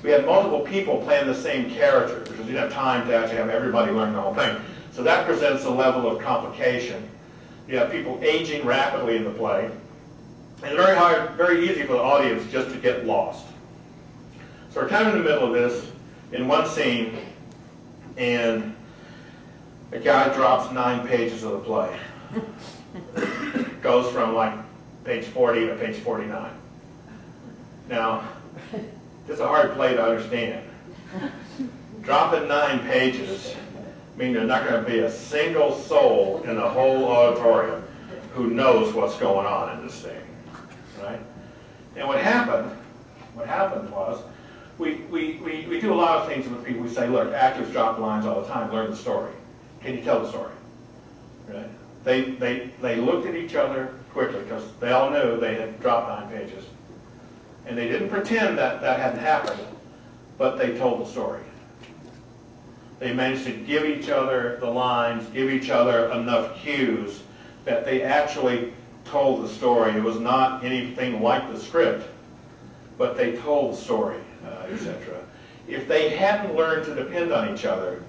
we had multiple people playing the same character, because we didn't have time to actually have everybody learn the whole thing. So that presents a level of complication. You have people aging rapidly in the play. And it's very hard, very easy for the audience just to get lost. So we're kind of in the middle of this, in one scene, and a guy drops 9 pages of the play. Goes from like page 40 to page 49. Now, it's a hard play to understand. Dropping 9 pages means there's not going to be a single soul in the whole auditorium who knows what's going on in this thing, right? And what happened was, we do a lot of things with people. We say, look, actors drop lines all the time, learn the story. Can you tell the story? Right? They looked at each other quickly, because they all knew they had dropped 9 pages. And they didn't pretend that that hadn't happened, but they told the story. They managed to give each other the lines, give each other enough cues that they actually told the story. It was not anything like the script, but they told the story, etc. If they hadn't learned to depend on each other,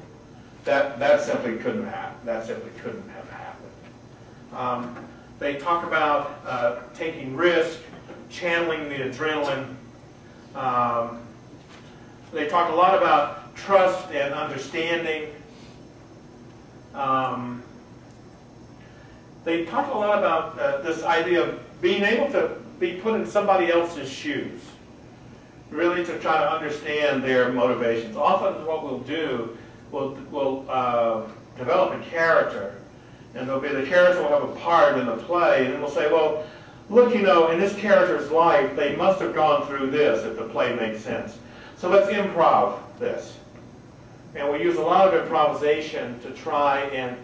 that simply couldn't have happened. They talk about taking risk, channeling the adrenaline. They talk a lot about trust and understanding. They talk a lot about this idea of being able to be put in somebody else's shoes, really to try to understand their motivations. Often what we'll do, we'll develop a character, and the character will have a part in the play, and then we'll say, well, look, you know, in this character's life, they must have gone through this if the play makes sense. So let's improv this. And we use a lot of improvisation to try and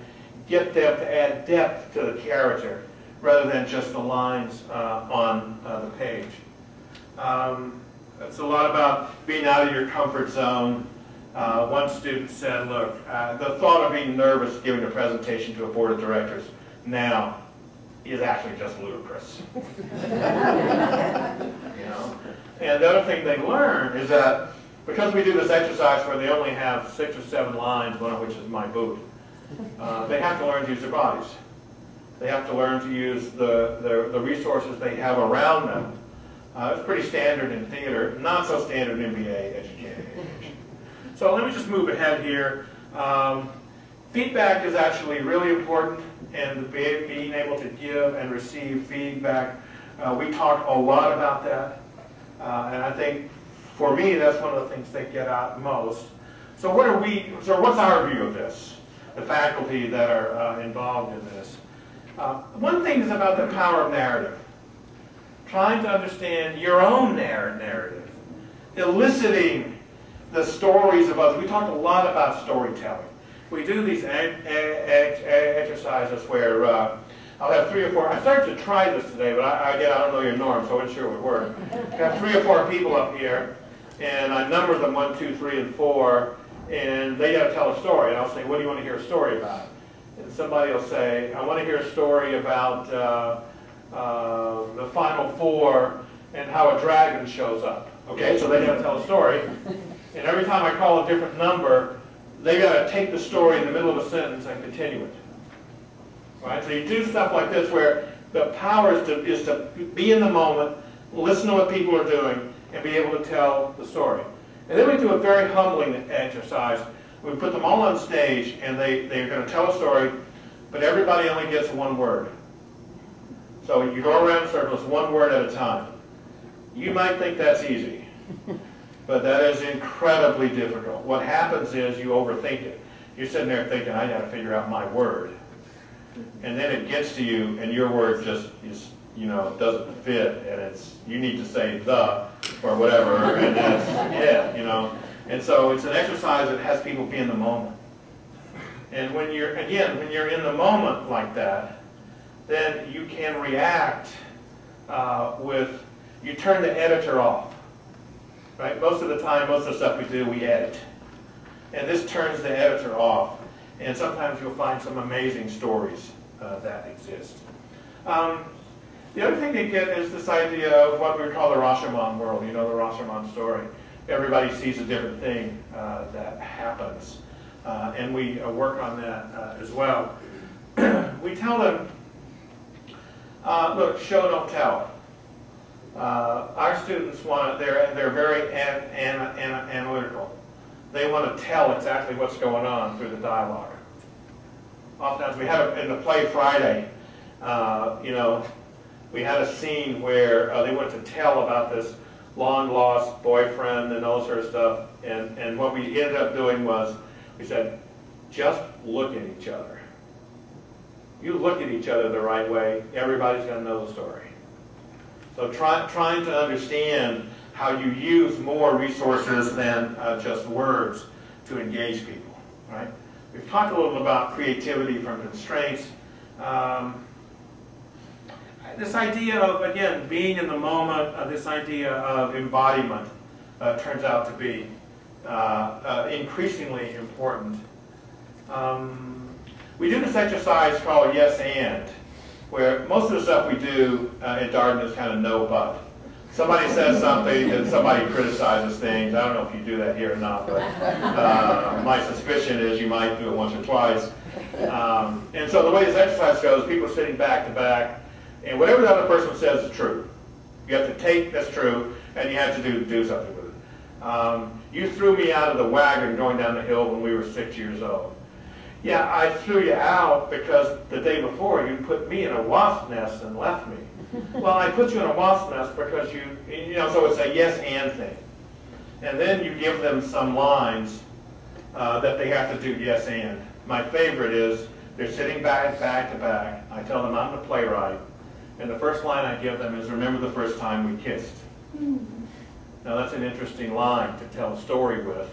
get them to add depth to the character rather than just the lines on the page. It's a lot about being out of your comfort zone. One student said, look, the thought of being nervous giving a presentation to a board of directors now is actually just ludicrous. You know? And the other thing they learn is that because we do this exercise where they only have 6 or 7 lines, one of which is my boot, they have to learn to use their bodies. They have to learn to use the resources they have around them. It's pretty standard in theater, not so standard in MBA education. So let me just move ahead here. Feedback is actually really important, and being able to give and receive feedback. We talk a lot about that, and I think for me that's one of the things they get out most. So what's our view of this? The faculty that are involved in this. One thing is about the power of narrative. Trying to understand your own narrative, eliciting the stories of others. We talk a lot about storytelling. We do these exercises where I'll have 3 or 4. I started to try this today, but I don't know your norm, so I wasn't sure it would work. I have 3 or 4 people up here, and I number them 1, 2, 3, and 4, and they got to tell a story. And I'll say, what do you want to hear a story about? And somebody will say, I want to hear a story about the Final Four and how a dragon shows up. Okay, so they got to tell a story. And every time I call a different number, they got to take the story in the middle of a sentence and continue it. Right? So you do stuff like this where the power is to be in the moment, listen to what people are doing, and be able to tell the story. And then we do a very humbling exercise. We put them all on stage, and they're going to tell a story, but everybody only gets 1 word. So you go around in circles, 1 word at a time. You might think that's easy, but that is incredibly difficult. What happens is you overthink it. You're sitting there thinking, I got to figure out my word. And then it gets to you, and your word just is, doesn't fit, and you need to say the or whatever, and that's it, And so it's an exercise that has people be in the moment. And when you're in the moment like that, then you can react you turn the editor off. Right? Most of the time, most of the stuff we do, we edit. And this turns the editor off. And sometimes you'll find some amazing stories that exist. The other thing they get is this idea of what we call the Rashomon world, the Rashomon story. Everybody sees a different thing that happens. And we work on that as well. We tell them, look, show, don't tell. Our students they're very analytical. They want to tell exactly what's going on through the dialogue. Oftentimes we had in the play Friday, we had a scene where they wanted to tell about this long-lost boyfriend and all sort of stuff. And what we ended up doing was we said, just look at each other. You look at each other the right way, everybody's going to know the story. So trying to understand how you use more resources than just words to engage people, right? We've talked a little about creativity from constraints. This idea of, again, being in the moment, this idea of embodiment turns out to be increasingly important. We do this exercise called yes and, where most of the stuff we do at Darden is kind of no but. Somebody says something and somebody criticizes things. I don't know if you do that here or not, but my suspicion is you might do it once or twice. And so the way this exercise goes, people are sitting back to back, and whatever the other person says is true. You have to take that's true, and you have to do something with it. You threw me out of the wagon going down the hill when we were 6 years old. Yeah, I threw you out because the day before you put me in a wasp nest and left me. Well, I put you in a wasp nest because so it's a yes and thing. And then you give them some lines that they have to do yes and. My favorite is they're sitting back to back. I tell them I'm the playwright. And the first line I give them is, remember the first time we kissed. Now that's an interesting line to tell a story with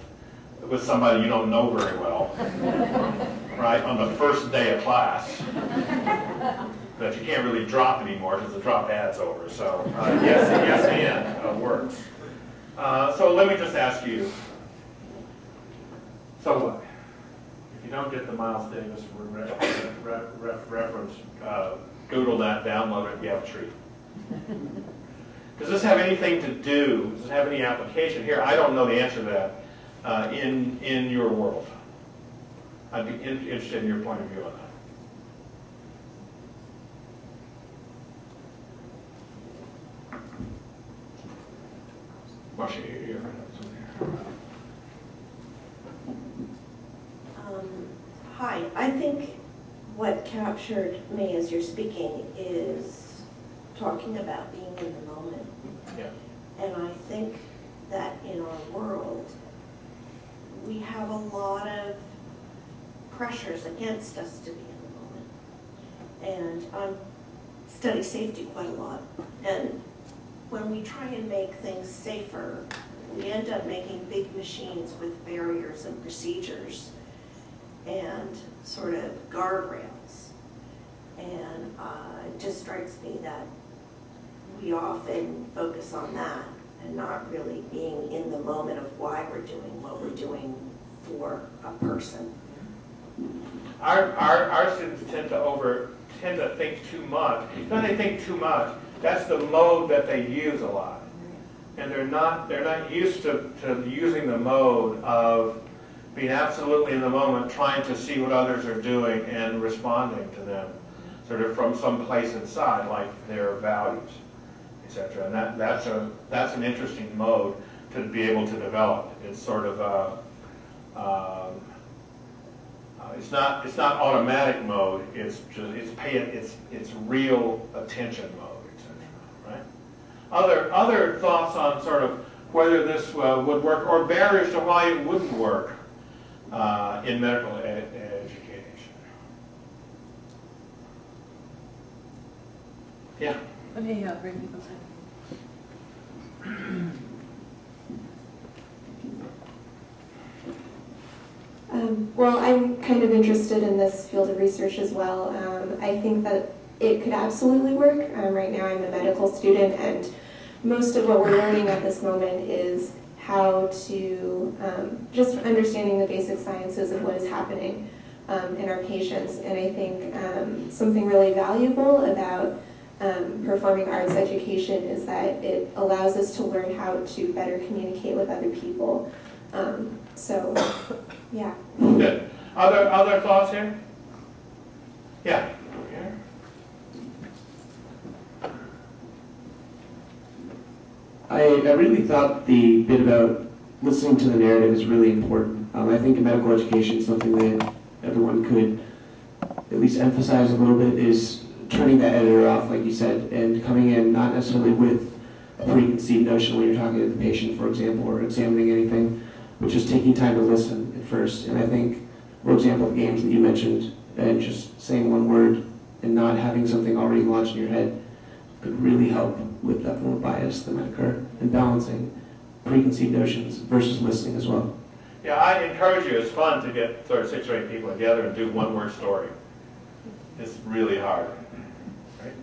somebody you don't know very well, right, on the first day of class. That you can't really drop anymore because the drop ad's over. So yes and works. So let me just ask you, so what? If you don't get the Miles Davis reference, Google that, download it, you have a treat. Does this have anything to do, does it have any application here? I don't know the answer to that in your world. I'd be interested in your point of view on that. Marcia, you're Hi, I think what captured me as you're speaking is talking about being in the moment. Yeah. And I think that in our world, we have a lot of pressures against us to be in the moment. And I study safety quite a lot. And when we try and make things safer, we end up making big machines with barriers and procedures and sort of guardrails. And it just strikes me that we often focus on that and not really being in the moment of why we're doing what we're doing for a person. Our students tend to think too much. When they think too much, that's the mode that they use a lot. And they're not used to using the mode of being absolutely in the moment, trying to see what others are doing and responding to them, sort of from some place inside, like their values, etc. And that's an interesting mode to be able to develop. It's sort of it's not automatic mode. It's real attention mode, etc. Right? Other thoughts on sort of whether this would work, or barriers to why it wouldn't work in medical education? Yeah. Let me bring people well, I'm kind of interested in this field of research as well. I think that it could absolutely work. Right now I'm a medical student, and most of what we're learning at this moment is how to, just understanding the basic sciences of what is happening in our patients. And I think something really valuable about performing arts education is that it allows us to learn how to better communicate with other people. So, yeah. Good. Other thoughts here? Yeah. I really thought the bit about listening to the narrative is really important. I think in medical education, something that everyone could at least emphasize a little bit is turning that editor off, like you said, and coming in not necessarily with a preconceived notion when you're talking to the patient, for example, or examining anything, but just taking time to listen at first. And I think, for example, the games that you mentioned, and just saying one word and not having something already launched in your head could really help with that form of bias that might occur, and balancing preconceived notions versus listening as well. Yeah, I encourage you. It's fun to get sort of 6 or 8 people together and do one-word story. It's really hard. Right?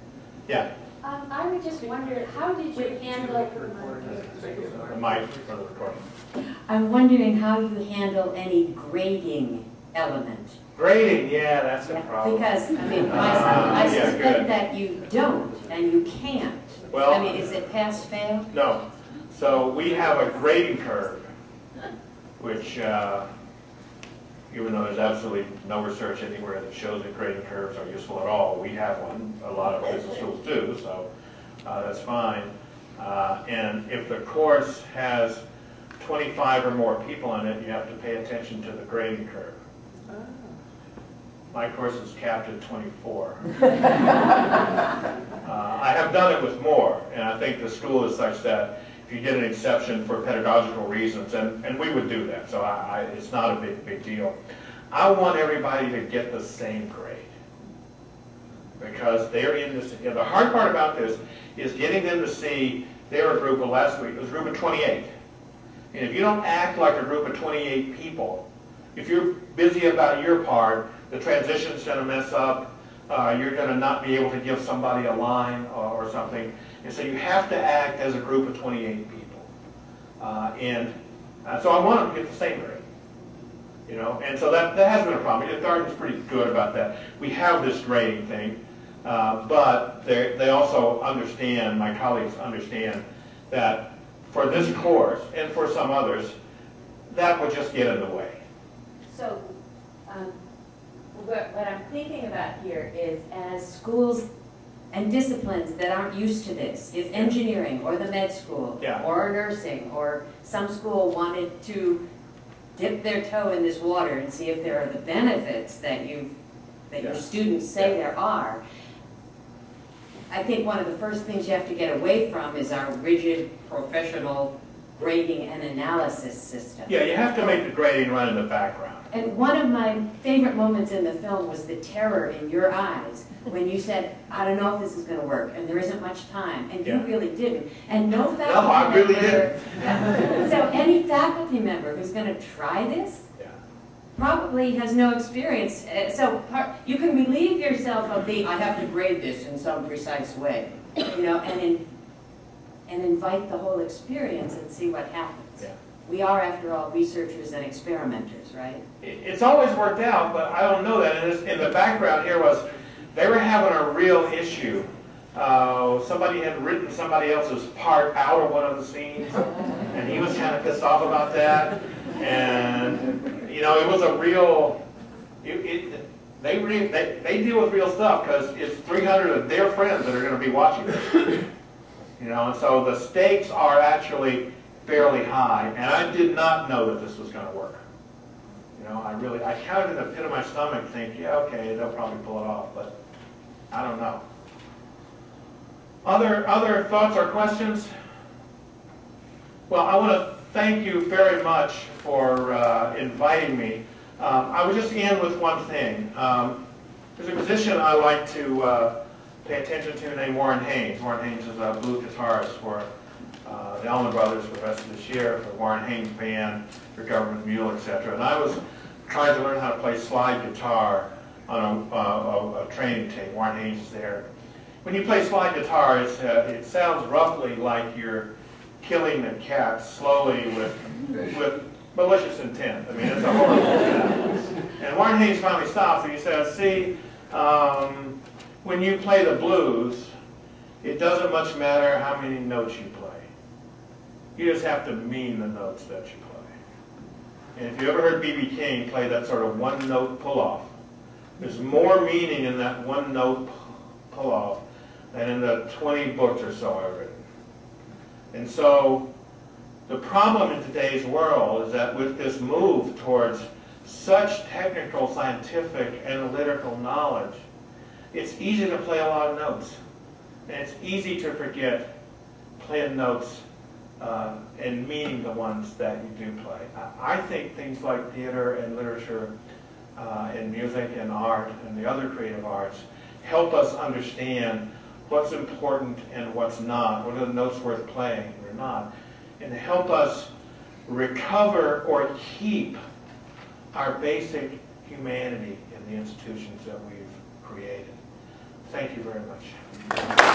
Yeah. I would just wonder, how did you handle The mic for the recording. I'm wondering how you handle any grading element. Grading, yeah, that's a problem. Because, I mean, I suspect that you don't and you can't. Well, I mean, is it pass-fail? No. So we have a grading curve, which, even though there's absolutely no research anywhere that shows that grading curves are useful at all, we have one. A lot of business schools do, so that's fine. And if the course has 25 or more people in it, you have to pay attention to the grading curve. My course is capped at 24. I have done it with more, and I think the school is such that if you get an exception for pedagogical reasons, and we would do that, so it's not a big deal. I want everybody to get the same grade, because they're in this together. The hard part about this is getting them to see they're a group of, last week it was a group of 28. And if you don't act like a group of 28 people, if you're busy about your part, the transition's going to mess up, you're going to not be able to give somebody a line or something. And so you have to act as a group of 28 people. So I want them to get the same grade. You know, and so that has been a problem. Darden's pretty good about that. We have this grading thing, but they also understand, my colleagues understand, that for this course and for some others, that would just get in the way. So, what I'm thinking about here is, as schools and disciplines that aren't used to this, if engineering or the med school or nursing or some school wanted to dip their toe in this water and see if there are the benefits that your students say there are, I think one of the first things you have to get away from is our rigid professional grading and analysis system. Yeah, you have to make the grading run in the background. And one of my favorite moments in the film was the terror in your eyes when you said, I don't know if this is going to work, and there isn't much time, and you really didn't. And no faculty member, so any faculty member who's going to try this probably has no experience. So you can relieve yourself of the, I have to grade this in some precise way, you know, and invite the whole experience and see what happens. We are, after all, researchers and experimenters, right? It's always worked out, but I don't know that. And in the background here was, they were having a real issue. Somebody had written somebody else's part out of one of the scenes, and he was kind of pissed off about that. And, you know, it was a real, they deal with real stuff, because it's 300 of their friends that are going to be watching this. You know, and so the stakes are actually fairly high, and I did not know that this was going to work. You know, I counted in the pit of my stomach, think, yeah, okay, they'll probably pull it off, but I don't know. Other thoughts or questions? Well, I want to thank you very much for inviting me. I would just end with one thing. There's a musician I like to pay attention to named Warren Haynes. Warren Haynes is a blues guitarist for the Allman Brothers for the rest of this year, for Warren Haynes Band, for Government Mule, etc. And I was trying to learn how to play slide guitar on a training tape. Warren Haynes is there. When you play slide guitar, it sounds roughly like you're killing a cat slowly with malicious intent. I mean, it's a horrible thing. And Warren Haynes finally stops and he says, see, when you play the blues, it doesn't much matter how many notes you play. You just have to mean the notes that you play. And if you ever heard B.B. King play that sort of one-note pull-off, there's more meaning in that one-note pull-off than in the 20 books or so I've written. And so the problem in today's world is that with this move towards such technical, scientific, analytical knowledge, it's easy to play a lot of notes. And it's easy to forget playing notes and meaning the ones that you do play. I think things like theater and literature and music and art and the other creative arts help us understand what's important and what's not, what are the notes worth playing or not, and help us recover or keep our basic humanity in the institutions that we've created. Thank you very much.